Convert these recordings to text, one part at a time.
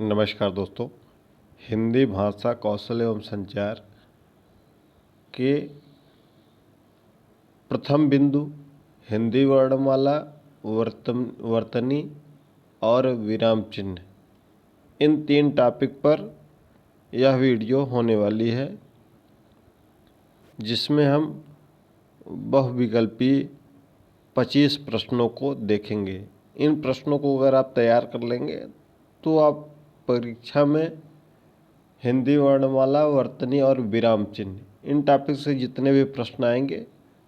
नमस्कार दोस्तों। हिंदी भाषा कौशल एवं संचार के प्रथम बिंदु हिंदी वर्णमाला, वर्तनी और विराम चिन्ह, इन 3 टॉपिक पर यह वीडियो होने वाली है, जिसमें हम बहुविकल्पी 25 प्रश्नों को देखेंगे। इन प्रश्नों को अगर आप तैयार कर लेंगे तो आप परीक्षा में हिंदी वर्णमाला, वर्तनी और विराम चिन्ह, इन टॉपिक से जितने भी प्रश्न आएंगे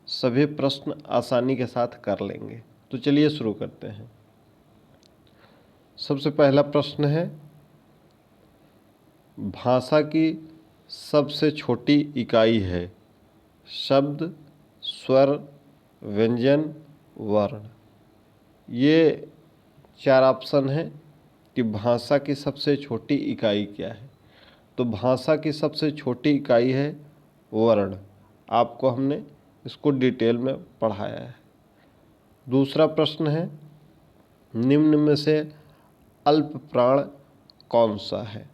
सभी प्रश्न आसानी के साथ कर लेंगे। तो चलिए शुरू करते हैं। सबसे पहला प्रश्न है, भाषा की सबसे छोटी इकाई है? शब्द, स्वर, व्यंजन, वर्ण। ये 4 ऑप्शन हैं कि भाषा की सबसे छोटी इकाई क्या है। तो भाषा की सबसे छोटी इकाई है वर्ण। आपको हमने इसको डिटेल में पढ़ाया है। दूसरा प्रश्न है, निम्न में से अल्प प्राण कौन सा है?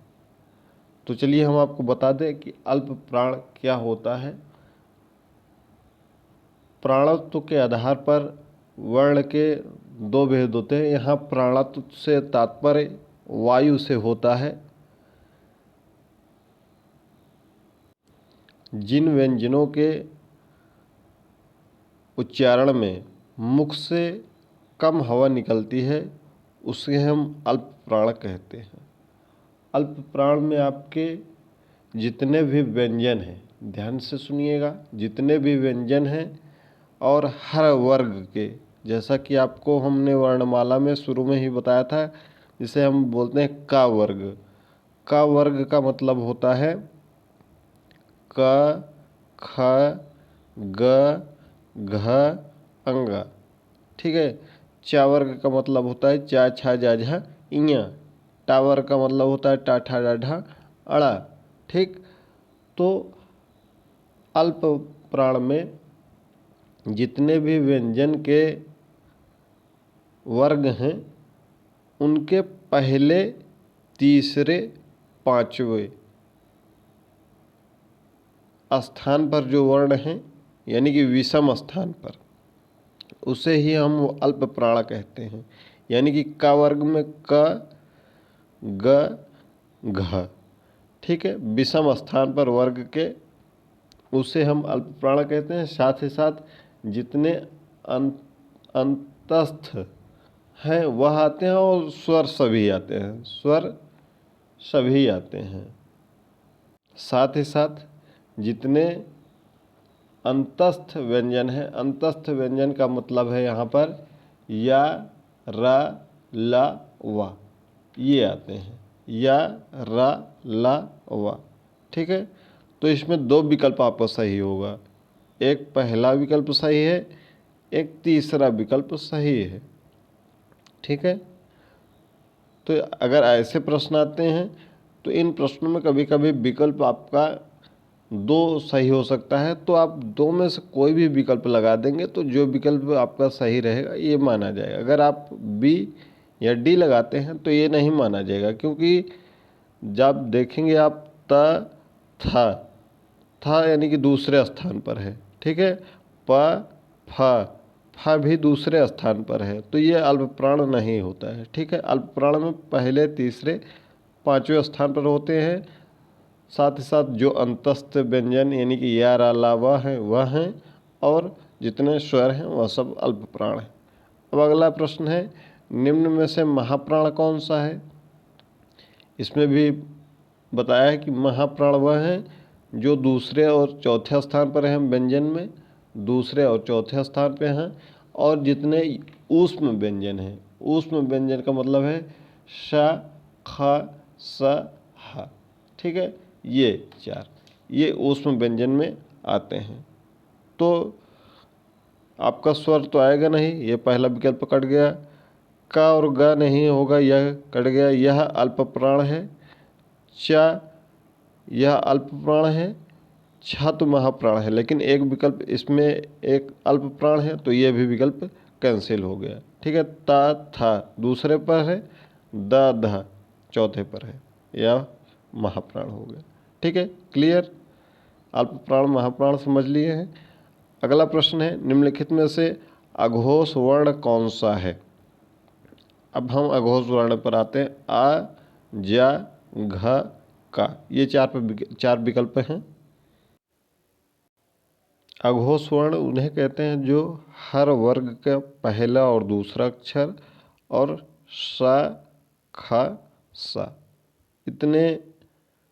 तो चलिए हम आपको बता दें कि अल्प प्राण क्या होता है। प्राणत्व के आधार पर वर्ण के 2 भेद होते हैं। यहाँ प्राणत्व से तात्पर्य वायु से होता है। जिन व्यंजनों के उच्चारण में मुख से कम हवा निकलती है उसे हम अल्प प्राण कहते हैं। अल्प प्राण में आपके जितने भी व्यंजन हैं, ध्यान से सुनिएगा, जितने भी व्यंजन हैं और हर वर्ग के, जैसा कि आपको हमने वर्णमाला में शुरू में ही बताया था, जिसे हम बोलते हैं का वर्ग। का वर्ग का मतलब होता है क, ख, ग, घ, अंग। ठीक है। चा वर्ग का मतलब होता है चा, छा, जा, झा, इया। टा वर्ग का मतलब होता है टा, ठा, डा, ढा, अड़ा। ठीक। तो अल्प प्राण में जितने भी व्यंजन के वर्ग हैं उनके पहले, तीसरे, पांचवें स्थान पर जो वर्ण हैं, यानी कि विषम स्थान पर, उसे ही हम अल्प प्राण कहते हैं। यानी कि का वर्ग में क, ग, घ। ठीक है। विषम स्थान पर वर्ग के उसे हम अल्प प्राण कहते हैं। साथ ही साथ जितने अंतस्थ हैं वह आते हैं और स्वर सभी आते हैं। स्वर सभी आते हैं। साथ ही साथ जितने अंतस्थ व्यंजन है, अंतस्थ व्यंजन का मतलब है यहाँ पर या, रा, ला, वा, ये आते हैं। या, रा, ला, वा। ठीक है। तो इसमें 2 विकल्प आपका सही होगा। एक पहला विकल्प सही है, एक तीसरा विकल्प सही है। ठीक है। तो अगर ऐसे प्रश्न आते हैं तो इन प्रश्नों में कभी कभी विकल्प आपका 2 सही हो सकता है, तो आप 2 में से कोई भी विकल्प लगा देंगे तो जो विकल्प आपका सही रहेगा ये माना जाएगा। अगर आप बी या डी लगाते हैं तो ये नहीं माना जाएगा, क्योंकि जब देखेंगे आप था यानी कि दूसरे स्थान पर है। ठीक है। फा भी दूसरे स्थान पर है, तो ये अल्प प्राण नहीं होता है। ठीक है। अल्प प्राण में पहले, तीसरे, पांचवें स्थान पर होते हैं। साथ ही साथ जो अंतस्थ व्यंजन यानी कि या, रा, ला, वा हैं वह हैं, और जितने स्वर हैं वह सब अल्प प्राण हैं। अब अगला प्रश्न है, निम्न में से महाप्राण कौन सा है? इसमें भी बताया है कि महाप्राण वह हैं जो दूसरे और चौथे स्थान पर हैं व्यंजन में, दूसरे और चौथे स्थान पे हैं। और जितने ऊष्म व्यंजन हैं, ऊष्म व्यंजन का मतलब है श, ख, स, ह। ठीक है। ये 4 ये ऊष्म व्यंजन में आते हैं। तो आपका स्वर तो आएगा नहीं, ये पहला विकल्प कट गया। का और ग नहीं होगा, यह कट गया। यह अल्प प्राण है। चा, यह अल्प प्राण है। छ तो महाप्राण है, लेकिन एक विकल्प इसमें एक अल्प प्राण है, तो यह भी विकल्प कैंसिल हो गया। ठीक है। ता, था दूसरे पर है। द, ध, चौथे पर है, या महाप्राण हो गया। ठीक है, क्लियर। अल्प प्राण महाप्राण समझ लिए हैं। अगला प्रश्न है, निम्नलिखित में से अघोष वर्ण कौन सा है। अब हम अघोष वर्ण पर आते हैं। आ, जा, घ, का, ये चार विकल्प हैं। अघोष वर्ण उन्हें कहते हैं जो हर वर्ग का पहला और दूसरा अक्षर और सा, ख, सा इतने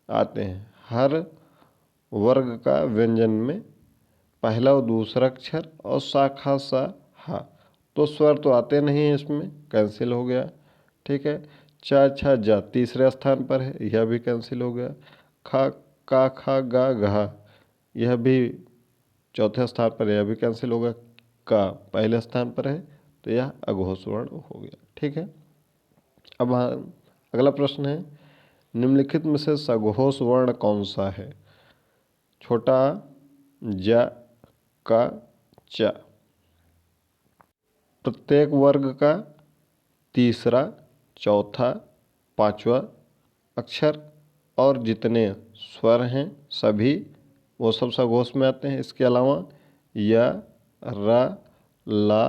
आते हैं। हर वर्ग का व्यंजन में पहला और दूसरा अक्षर और सा, खा, सा, हा, तो स्वर तो आते नहीं हैं, इसमें कैंसिल हो गया। ठीक है, चा, छा, जा तीसरे स्थान पर है, यह भी कैंसिल हो गया। खा, का, खा, गा, घा, यह भी चौथे स्थान पर, यह भी कैंसिल होगा। का पहले स्थान पर है, तो यह अघोष वर्ण हो गया। ठीक है, अब अगला प्रश्न है, निम्नलिखित में से सघोष वर्ण कौन सा है। छोटा आ, जा, का, चा। प्रत्येक वर्ग का तीसरा, चौथा, पांचवा अक्षर और जितने स्वर हैं सभी वो सब सघोष में आते हैं। इसके अलावा य, र, ला,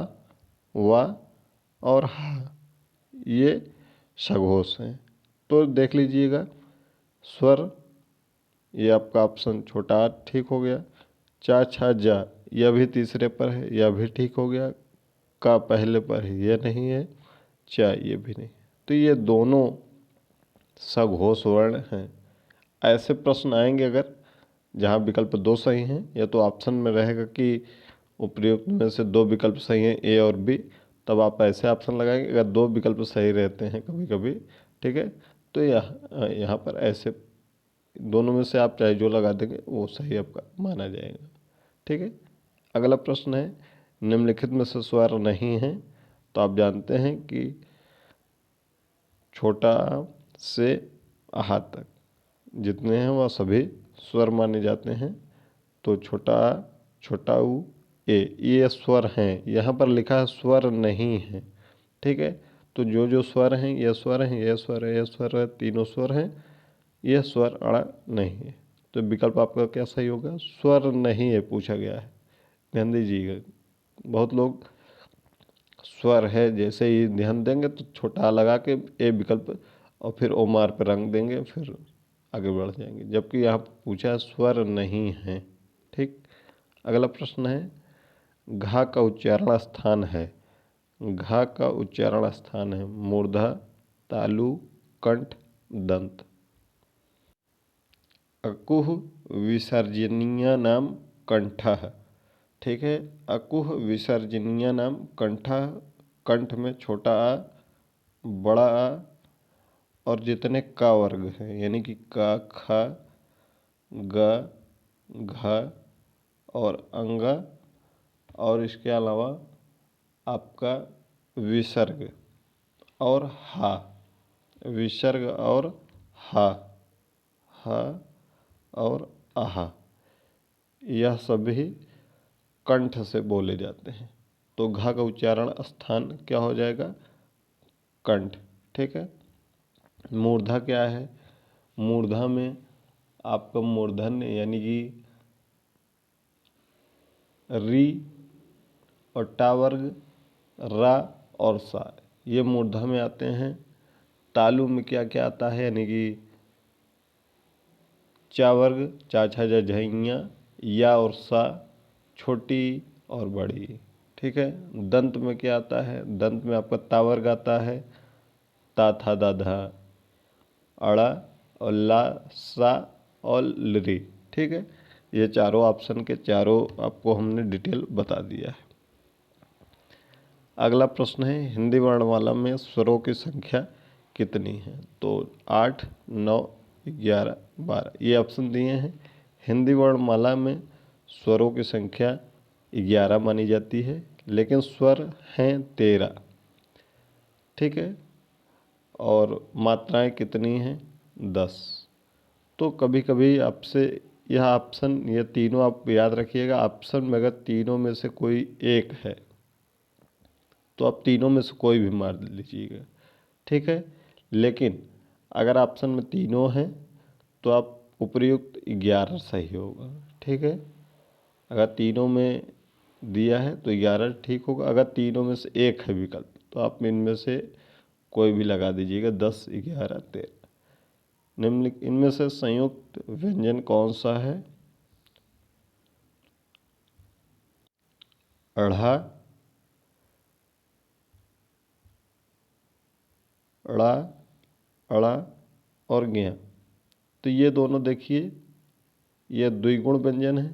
वा और हा ये सघोष हैं। तो देख लीजिएगा, स्वर ये आपका ऑप्शन छोटा आ ठीक हो गया। चा, छा, जा यह भी तीसरे पर है, यह भी ठीक हो गया। का पहले पर है, यह नहीं है। चा ये भी नहीं, तो ये दोनों सघोष वर्ण हैं। ऐसे प्रश्न आएंगे अगर जहाँ विकल्प दो सही हैं, या तो ऑप्शन में रहेगा कि उपयुक्त में से दो विकल्प सही हैं, ए और बी, तब आप ऐसे ऑप्शन लगाएंगे। अगर दो विकल्प सही रहते हैं कभी कभी, ठीक है, तो यहाँ पर ऐसे दोनों में से आप चाहे जो लगा देंगे वो सही आपका माना जाएगा। ठीक है, अगला प्रश्न है, निम्नलिखित में से स्वर नहीं है। तो आप जानते हैं कि छोटा आ से आहा तक जितने हैं वह सभी स्वर माने जाते हैं। तो छोटा आ, छोटा ऊ, ए ये स्वर हैं। यहाँ पर लिखा है स्वर नहीं है। ठीक है, तो जो स्वर हैं ये स्वर हैं, ये स्वर है, ये स्वर है, तीनों स्वर हैं, यह स्वर अड़ा नहीं है। तो विकल्प आपका क्या सही होगा, स्वर नहीं है पूछा गया है। ध्यान दीजिएगा, बहुत लोग स्वर है जैसे ही ध्यान देंगे तो छोटा आ लगा के ए विकल्प और फिर ओमार पर रंग देंगे, फिर आगे बढ़ जाएंगे, जबकि यहाँ पूछा स्वर नहीं है। ठीक, अगला प्रश्न है, घा का उच्चारण स्थान है। घा का उच्चारण स्थान है मूर्धा, तालु, कंठ, दंत। अकुह विसर्जनीय नाम कंठः। ठीक है, अकुह विसर्जनीय नाम कंठः। कंठ में छोटा आ, बड़ा आ और जितने का वर्ग हैं यानी कि का, खा, ग, घ और अंगा, और इसके अलावा आपका विसर्ग और हा, विसर्ग और हा, हा और आहा, यह सभी कंठ से बोले जाते हैं। तो घा का उच्चारण स्थान क्या हो जाएगा, कंठ। ठीक है, मूर्धा क्या है, मूर्धा में आपका मूर्धन यानी कि री और टा वर्ग, रा और सा ये मूर्धा में आते हैं। तालु में क्या क्या आता है, यानी कि चा वर्ग, चा, छा, जा, झइया, या और सा, छोटी और बड़ी। ठीक है, दंत में क्या आता है, दंत में आपका ता वर्ग आता है, ता, था, दा, धा, अड़ा और ला, सा और लरी। ठीक है, ये चारों ऑप्शन के चारों आपको हमने डिटेल बता दिया है। अगला प्रश्न है, हिंदी वर्णमाला में स्वरों की संख्या कितनी है। तो 8, 9, 11, 12 ये ऑप्शन दिए हैं। हिंदी वर्णमाला में स्वरों की संख्या 11 मानी जाती है, लेकिन स्वर हैं 13। ठीक है, और मात्राएं कितनी हैं, 10। तो कभी कभी आपसे यह ऑप्शन, यह तीनों आप याद रखिएगा, ऑप्शन में अगर तीनों में से कोई एक है तो आप तीनों में से कोई भी मार लीजिएगा। ठीक है, लेकिन अगर ऑप्शन में तीनों हैं तो आप उपयुक्त 11 सही होगा। ठीक है, अगर तीनों में दिया है तो 11 ठीक होगा। अगर तीनों में से एक है विकल्प तो आप इनमें से कोई भी लगा दीजिएगा, 10, 11, 13। निम्नलिखित इनमें से संयुक्त व्यंजन कौन सा है? अढ़ा, अड़ा, अड़ा और ज्ञ। तो ये दोनों देखिए, ये द्विगुण व्यंजन है,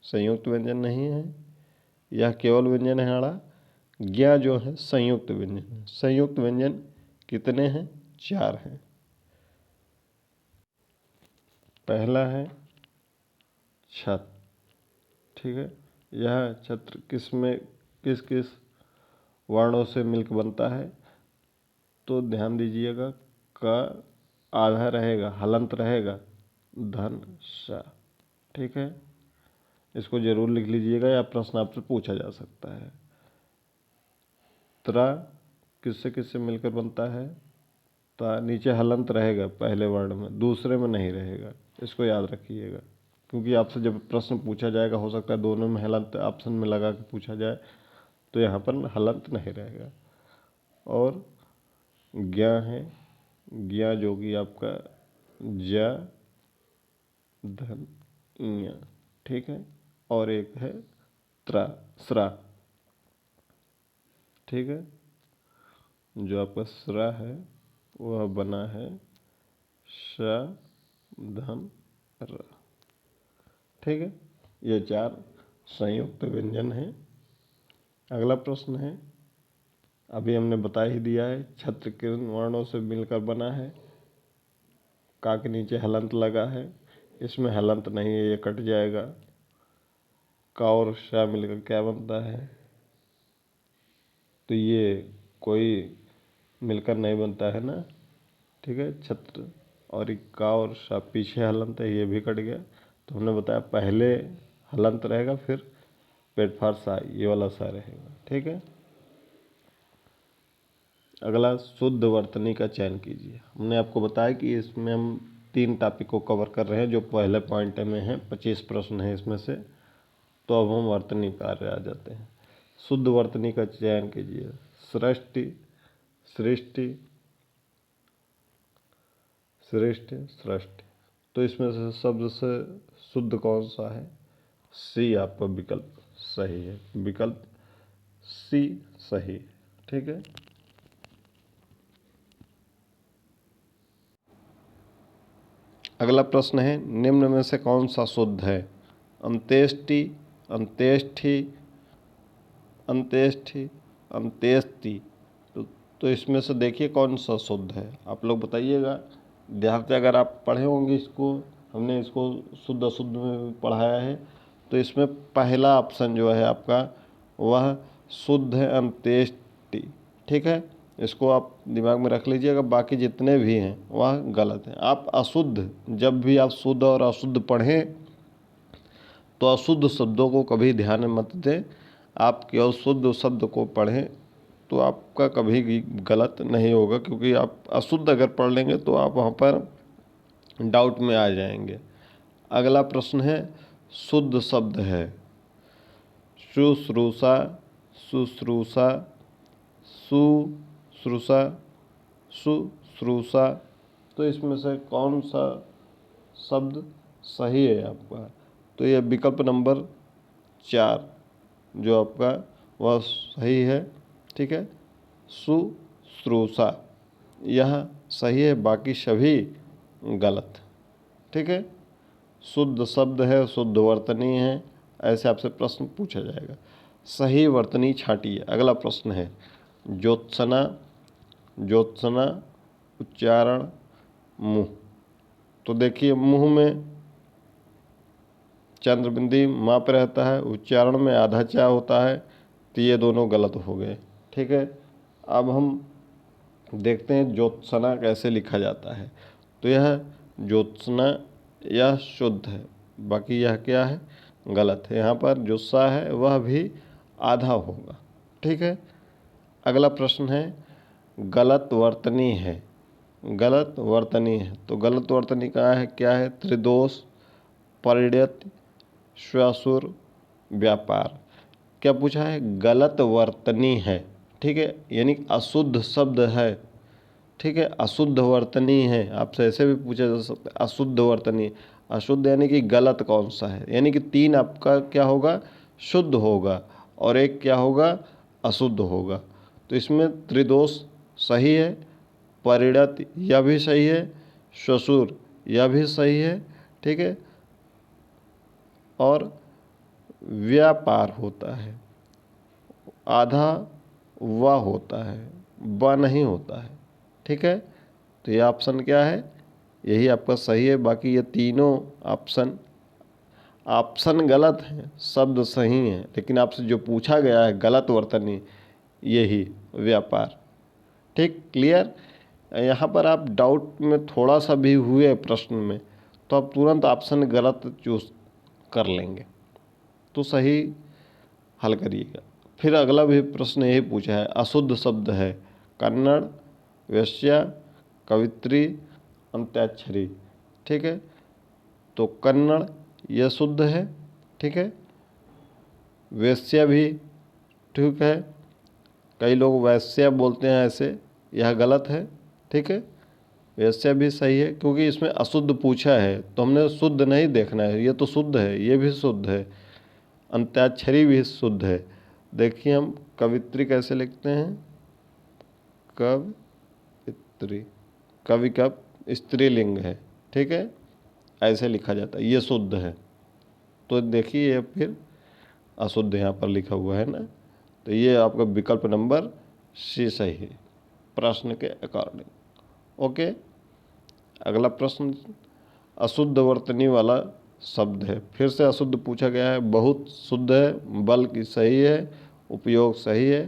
संयुक्त व्यंजन नहीं है। यह केवल व्यंजन है अड़ा। ज्ञ जो है संयुक्त व्यंजन है। संयुक्त व्यंजन कितने हैं? 4 हैं। पहला है छत। ठीक है, यह छत्र किस किस वर्णों से मिलकर बनता है? तो ध्यान दीजिएगा, का आधा रहेगा, हलंत रहेगा, धन सा। ठीक है, इसको जरूर लिख लीजिएगा या प्रश्न आपसे पूछा जा सकता है। त्रा किससे मिलकर बनता है? ता नीचे हलंत रहेगा पहले वर्ड में, दूसरे में नहीं रहेगा, इसको याद रखिएगा। क्योंकि आपसे जब प्रश्न पूछा जाएगा, हो सकता है दोनों में हलंत ऑप्शन में लगा के पूछा जाए, तो यहाँ पर हलंत नहीं रहेगा। और ज्ञ है, ज्ञ जो कि आपका ज धन ञ। ठीक है, और एक है त्रा, स्रा। ठीक है, जो आपका स्रा है वह बना है श धन र। ठीक है, ये 4 संयुक्त व्यंजन हैं। अगला प्रश्न है, अभी हमने बता ही दिया है, छत्र किन वर्णों से मिलकर बना है? का के नीचे हलंत लगा है, इसमें हलंत नहीं है, ये कट जाएगा। का और शा मिलकर क्या बनता है? तो ये कोई मिलकर नहीं बनता है ना। ठीक है, छत्र और का और शा पीछे हलंत है, ये भी कट गया। तो हमने बताया पहले हलंत रहेगा, फिर पेट फार सा, ये वाला सा रहेगा। ठीक है, अगला शुद्ध वर्तनी का चयन कीजिए। हमने आपको बताया कि इसमें हम 3 टॉपिक को कवर कर रहे हैं, जो पहले पॉइंट में हैं। 25 प्रश्न हैं इसमें से। तो अब हम वर्तनी कार्य आ जाते हैं। शुद्ध वर्तनी का चयन कीजिए। सृष्टि, सृष्टि, श्रेष्ठ, सृष्टि। तो इसमें से शब्द से शुद्ध कौन सा है? सी आपका विकल्प सही है। विकल्प सी सही। ठीक है, अगला प्रश्न है, निम्न में से कौन सा शुद्ध है? अंत्येष्टि, अंत्येष्टि, अंत्येष्टि, अंत्येष्टि। तो इसमें से देखिए कौन सा शुद्ध है, आप लोग बताइएगा। ध्यान से अगर आप पढ़े होंगे इसको, हमने इसको शुद्ध अशुद्ध में पढ़ाया है। तो इसमें पहला ऑप्शन जो है आपका, वह शुद्ध है, अंत्येष्टि। ठीक है, इसको आप दिमाग में रख लीजिएगा। बाकी जितने भी हैं वह गलत हैं। आप अशुद्ध, जब भी आप शुद्ध और अशुद्ध पढ़ें तो अशुद्ध शब्दों को कभी ध्यान में मत दें। आप केवल शुद्ध शब्द को पढ़ें तो आपका कभी भी गलत नहीं होगा। क्योंकि आप अशुद्ध अगर पढ़ लेंगे तो आप वहाँ पर डाउट में आ जाएंगे। अगला प्रश्न है, शुद्ध शब्द है शुश्रूषा, शुश्रूषा, शुश्रूषा, शुश्रूषा। तो इसमें से कौन सा शब्द सही है आपका? तो यह विकल्प नंबर 4 जो आपका वह सही है। ठीक है, शुश्रूषा यह सही है, बाकी सभी गलत। ठीक है, शुद्ध शब्द है, शुद्ध वर्तनी है, ऐसे आपसे प्रश्न पूछा जाएगा। सही वर्तनी छांटिए। अगला प्रश्न है, ज्योत्सना, ज्योत्सना, उच्चारण, मुँह। तो देखिए, मुँह में चंद्रबिंदी माप रहता है, उच्चारण में आधा चा होता है, तो ये दोनों गलत हो गए। ठीक है, अब हम देखते हैं ज्योत्सना कैसे लिखा जाता है। तो यह ज्योत्सना यह शुद्ध है, बाकी यह क्या है? गलत है। यहाँ पर जो सा है वह भी आधा होगा। ठीक है, अगला प्रश्न है, गलत वर्तनी है। गलत वर्तनी है। तो गलत वर्तनी कहाँ है, क्या है, त्रिदोष, परिणत, श्वासुर, व्यापार। क्या पूछा है, गलत वर्तनी है, ठीक है, यानी अशुद्ध शब्द है, ठीक है, अशुद्ध वर्तनी है। आपसे ऐसे भी पूछा जा सकता है, अशुद्ध वर्तनी। अशुद्ध यानी कि गलत कौन सा है, यानी कि 3 आपका क्या होगा, शुद्ध होगा और एक क्या होगा, अशुद्ध होगा। तो इसमें त्रिदोष सही है, परिणत यह भी सही है, श्वशुर यह भी सही है, ठीक है, और व्यापार होता है, आधा व होता है, ब नहीं होता है, ठीक है। तो ये ऑप्शन क्या है, यही आपका सही है। बाकी ये तीनों ऑप्शन ऑप्शन गलत हैं, शब्द सही हैं, लेकिन आपसे जो पूछा गया है गलत वर्तनी, यही व्यापार। ठीक, क्लियर। यहाँ पर आप डाउट में थोड़ा सा भी हुए प्रश्न में, तो आप तुरंत ऑप्शन गलत चूज कर लेंगे, तो सही हल करिएगा। फिर अगला भी प्रश्न यही पूछा है, अशुद्ध शब्द है, कन्नड़, वेश्या, कवित्री, अंत्याक्षरी, ठीक है। तो कन्नड़ यह शुद्ध है, ठीक है, वेश्या भी ठीक है, कई लोग वैश्या बोलते हैं ऐसे, यह गलत है, ठीक है। वेश्या भी सही है, क्योंकि इसमें अशुद्ध पूछा है तो हमने शुद्ध नहीं देखना है, ये तो शुद्ध है, ये भी शुद्ध है, अंत्याक्षरी भी शुद्ध है। देखिए हम कवित्री कैसे लिखते हैं, कवित्री, कवि का स्त्रीलिंग है, ठीक है, ऐसे लिखा जाता है, ये शुद्ध है। तो देखिए ये फिर अशुद्ध यहाँ पर लिखा हुआ है ना, तो ये आपका विकल्प नंबर सी सही है प्रश्न के अकॉर्डिंग। ओके, अगला प्रश्न अशुद्ध वर्तनी वाला शब्द है, फिर से अशुद्ध पूछा गया है, बहुत शुद्ध है, बल्कि सही है, उपयोग सही है,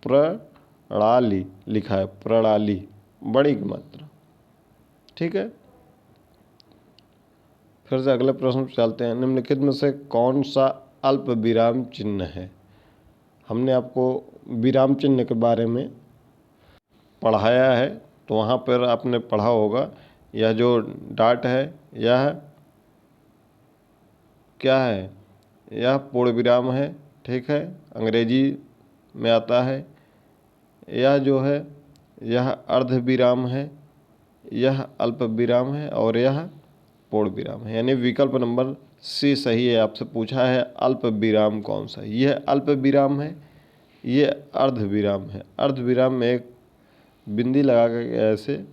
प्रणाली लिखा है, प्रणाली बड़ी की मात्रा, ठीक है। फिर से अगले प्रश्न पर चलते हैं, निम्नलिखित में से कौन सा अल्प विराम चिन्ह है। हमने आपको विराम चिन्ह के बारे में पढ़ाया है, तो वहाँ पर आपने पढ़ा होगा, यह जो डॉट है यह क्या है, यह पूर्ण विराम है, ठीक है, अंग्रेजी में आता है। यह जो है यह अर्ध विराम है, यह अल्प विराम है और यह पूर्ण विराम है, यानी विकल्प नंबर सी सही है। आपसे पूछा है अल्प विराम कौन सा है, यह अल्प विराम है, ये अर्ध विराम है। अर्ध विराम में एक बिंदी लगा कर ऐसे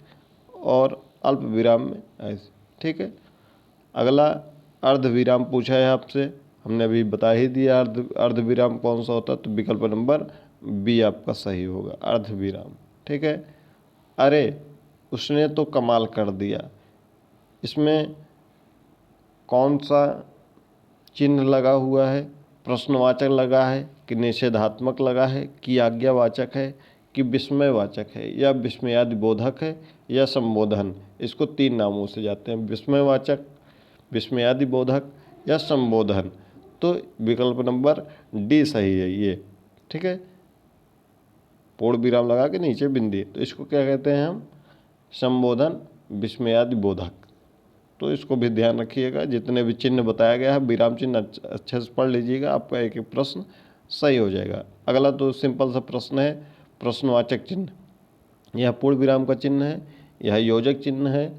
और अल्प विराम में ऐसे, ठीक है। अगला अर्ध विराम पूछा है आपसे, हमने अभी बता ही दिया अर्ध विराम कौन सा होता है, तो विकल्प नंबर बी आपका सही होगा, अर्ध विराम, ठीक है। अरे उसने तो कमाल कर दिया, इसमें कौन सा चिन्ह लगा हुआ है, प्रश्नवाचक लगा है कि निषेधात्मक लगा है कि आज्ञावाचक है कि विस्मयवाचक है या विस्मयादि बोधक है या संबोधन। इसको 3 नामों से जाते हैं, विस्मयवाचक, विस्मयादि बोधक या संबोधन। तो विकल्प नंबर डी सही है ये, ठीक है, पूर्ण विराम लगा के नीचे बिंदी, तो इसको क्या कहते हैं हम, संबोधन, विस्मयादि बोधक। तो इसको भी ध्यान रखिएगा, जितने भी चिन्ह बताया गया है विराम चिन्ह अच्छे से पढ़ लीजिएगा, आपका एक एक प्रश्न सही हो जाएगा। अगला तो सिंपल सा प्रश्न है, प्रश्नवाचक चिन्ह, यह पूर्ण विराम का चिन्ह है, यह योजक चिन्ह है,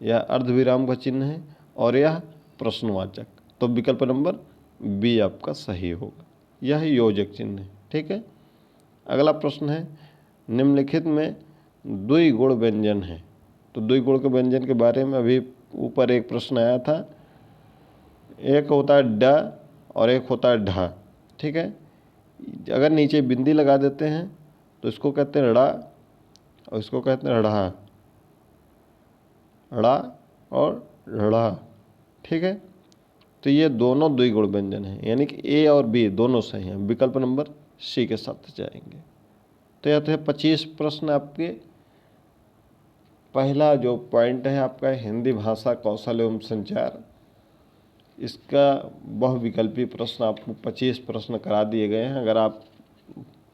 यह अर्ध विराम का चिन्ह है और यह प्रश्नवाचक। तो विकल्प नंबर बी आपका सही होगा, यह योजक चिन्ह है, ठीक है। अगला प्रश्न है, निम्नलिखित में द्विगुण व्यंजन है। तो द्विगुण के व्यंजन के बारे में अभी ऊपर एक प्रश्न आया था, एक होता है ड और एक होता है ढ, ठीक है। अगर नीचे बिंदी लगा देते हैं तो इसको कहते हैं ड़ा और इसको कहते हैं ढ़ा, ड़ा और ढ़ा, ठीक है। तो ये दोनों द्विगुण व्यंजन हैं, यानी कि ए और बी दोनों सही हैं, विकल्प नंबर सी के साथ जाएंगे। तो यह थे 25 प्रश्न आपके। पहला जो पॉइंट है आपका हिंदी भाषा कौशल एवं संचार, इसका बहुविकल्पी प्रश्न आपको 25 प्रश्न करा दिए गए हैं। अगर आप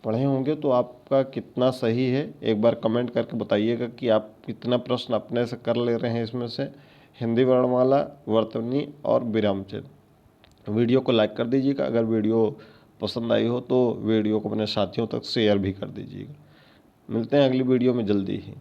पढ़े होंगे तो आपका कितना सही है एक बार कमेंट करके बताइएगा कि आप कितना प्रश्न अपने से कर ले रहे हैं इसमें से। हिंदी वर्णमाला, वर्तनी और विराम चिन्ह। वीडियो को लाइक कर दीजिएगा, अगर वीडियो पसंद आई हो तो वीडियो को अपने साथियों तक शेयर भी कर दीजिएगा। मिलते हैं अगली वीडियो में जल्दी ही।